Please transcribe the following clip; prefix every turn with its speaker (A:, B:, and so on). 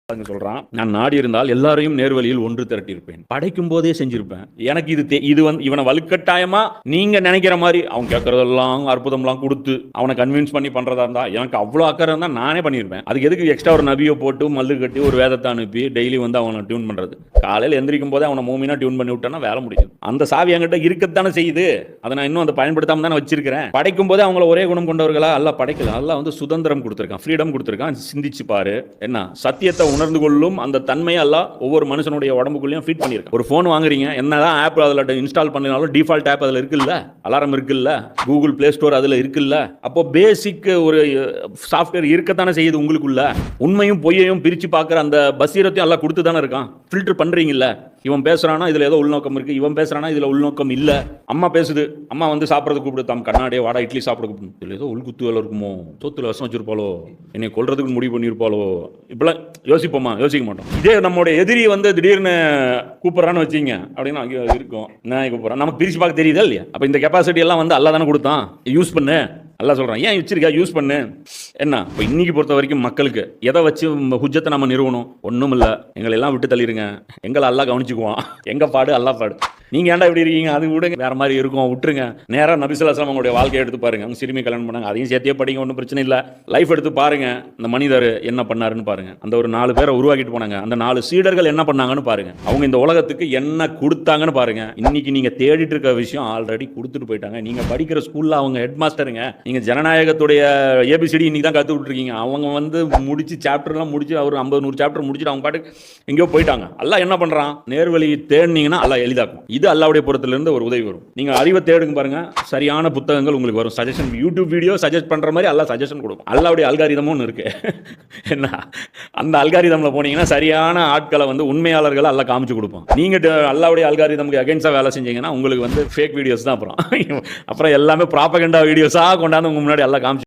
A: சொல்றான், நான் நாடி இருந்தால் எல்லாரையும் நேர்வழியில் ஒன்று திரட்டியிருப்பேன். படைக்கும் போதே செஞ்சிருப்பேன். எனக்கு இது வந்து இவனை வலுக்கட்டாயமா நீங்க நினைக்கிற மாதிரி அவன் கேட்கறதெல்லாம் அற்புதம்லாம் கொடுத்து அவனை கன்வின்ஸ் பண்ணி பண்றதா இருந்தா எனக்கு அவ்வளோ அக்கறை இருந்தா நானே பண்ணியிருப்பேன். அதுக்கு எதுக்கு எக்ஸ்ட்ரா ஒரு நபியை போட்டு மல்லு கட்டி ஒரு வேதத்தை அனுப்பி டெய்லி வந்து அவனை டியூன் பண்றது? காலையில் எந்திரிக்கும் போதே அவனை மூமினா டியூன் பண்ணி விட்டானா வேலை முடியும். அந்த சாவி என்கிட்ட இருக்கத்தானே செய்யுது. அதை நான் இன்னும் அதை பயன்படுத்தாம தானே வச்சிருக்கிறேன். படைக்கும் போதே அவங்கள ஒரே குணம் கொண்டவர்களா அல்ல படைக்கல. அல்ல வந்து சுதந்திரம் கொடுத்துருக்கான், ஃப்ரீடம் கொடுத்துருக்கான். சிந்திச்சு பாரு. என்ன சத்தியத்தை உணர்ந்து கொள்ளும் அந்த தன்மையை எல்லாம் ஒவ்வொரு மனுஷனுடைய உடம்புக்குள்ளேயும் ஃபீட் பண்ணியிருக்கான். ஒரு ஃபோன் வாங்குறீங்க, என்னதான் ஆப் அதில் இன்ஸ்டால் பண்ணினாலும் டிஃபால்ட் ஆப் அதில் இருக்குல்ல, அலாரம் இருக்குல்ல, கூகுள் பிளே ஸ்டோர் அதில் இருக்குல்ல. அப்போ பேசிக் ஒரு சாஃப்ட்வேர் இருக்கத்தானே செய்யுது உங்களுக்குள்ள. உண்மையும் பொய்யையும் பிரித்து பார்க்குற அந்த பசீரத்தையும் எல்லாம் கொடுத்து தானே இருக்கான். ஃபில்டர் பண்ணுறீங்கல்ல. இவன் பேசுறானா இதுல ஏதோ உள்நோக்கம் இருக்கு, இவன் பேசுறானா இதுல உள்நோக்கம் இல்ல. அம்மா பேசுது, அம்மா வந்து சாப்பிட்றது கூப்பிடு, தம் கண்ணாடியே வாடா இட்லி சாப்பிட கூப்பிடு. இதுல ஏதோ உள்குத்து வேலை இருக்குமோ, சோத்துல விஷம் வச்சிருப்பாளோ, என்னை கொல்றதுக்கு முடிவு பண்ணியிருப்பாளோ. இப்பெல்லாம் யோசிப்போமா? யோசிக்க மாட்டோம். இதே நம்மளுடைய எதிரி வந்து திடீர்னு கூப்பிட்றான்னு வச்சிங்க அப்படின்னா அங்கே இருக்கும், நான் கூப்பிட்றேன், நமக்கு பிரிச்சு பார்க்க தெரியுதா இல்லையா? அப்போ இந்த கெப்பாசிட்டி எல்லாம் வந்து அல்லா தானே கொடுத்தான், யூஸ் பண்ணு. அல்லா சொல்கிறான், ஏன் வச்சிருக்கா, யூஸ் பண்ணு. என்ன இப்போ இன்னைக்கு பொறுத்த வரைக்கும் மக்களுக்கு எதை வச்சு ஹுஜ்ஜத்தை நம்ம நிறுவனம்? ஒன்றும் இல்லை, எங்களை எல்லாம் விட்டு தள்ளிடுங்க, எங்களை அல்லா கவனிச்சுக்குவான், எங்கள் பாடு அல்லா பாடு. நீங்கள் ஏன்டா இப்படி இருக்கீங்க, அது விடுங்க, வேறு மாதிரி இருக்கும், விட்டுருங்க. நேராக நபி ஸல்லல்லாஹு அலைஹி வஸல்லம் அவங்களுடைய வாழ்க்கையை எடுத்து பாருங்க. அவங்க சிறுமி கல்யாணம் பண்ணாங்க, அதையும் சேர்த்தே படிங்க, ஒன்றும் பிரச்சனை இல்லை. லைஃப் எடுத்து பாருங்க, இந்த மனிதர் என்ன பண்ணாருன்னு பாருங்க. அந்த ஒரு 4 பேரை உருவாக்கிட்டு போனாங்க, அந்த 4 சீடர்கள் என்ன பண்ணாங்கன்னு பாருங்க. அவங்க இந்த உலகத்துக்கு என்ன கொடுத்தாங்கன்னு பாருங்க. இன்னைக்கு நீங்கள் தேடிட்டு இருக்க விஷயம் ஆல்ரெடி கொடுத்துட்டு போயிட்டாங்க. நீங்கள் படிக்கிற ஸ்கூலில் அவங்க ஹெட் மாஸ்டருங்க. நீங்கள் ஜனநாயகத்துடைய ஏபிசிடி இன்னைக்கு தான் கற்றுக்கிட்டு இருக்கீங்க. அவங்க வந்து முடிச்சு சாப்டர்லாம் முடிச்சு அவர் 50-100 சாப்டர் முடிச்சுட்டு அவங்க பாட்டுக்கு எங்கேயோ போயிட்டாங்க. அல்லாஹ் என்ன பண்ணுறான்? நேர்வழி தேடினீங்கன்னா அல்லாஹ் எளிதாக்கும். இது அல்லாஹ்வுடைய புறத்திலிருந்து ஒரு உதவி வரும். நீங்க அறிவை தேடுங்க பாருங்க, சரியான புத்தகங்கள் உங்களுக்கு வரும். சஜஷன், யூடியூப் வீடியோ சஜஸ்ட் பண்ற மாதிரி அல்லாஹ் சஜஷன் கொடுக்கும். அல்லாஹ்வுடைய அல்காரிதமும் ஒன்று இருக்கு. என்ன அந்த அல்காரிதம்ல போனீங்கன்னா சரியான ஆட்களை வந்து உண்மையாளர்களை அல்லாஹ் காமிச்சு கொடுப்போம். நீங்க அல்லாஹ்வுடைய அல்காரிதமுக்கு அகைன்ஸ்டா வேலை செஞ்சீங்கன்னா உங்களுக்கு வந்து ஃபேக் வீடியோஸ் தான். அப்புறம் எல்லாமே ப்ராபகண்டா வீடியோஸா கொண்டாந்து உங்க முன்னாடி எல்லாம் காமிச்சு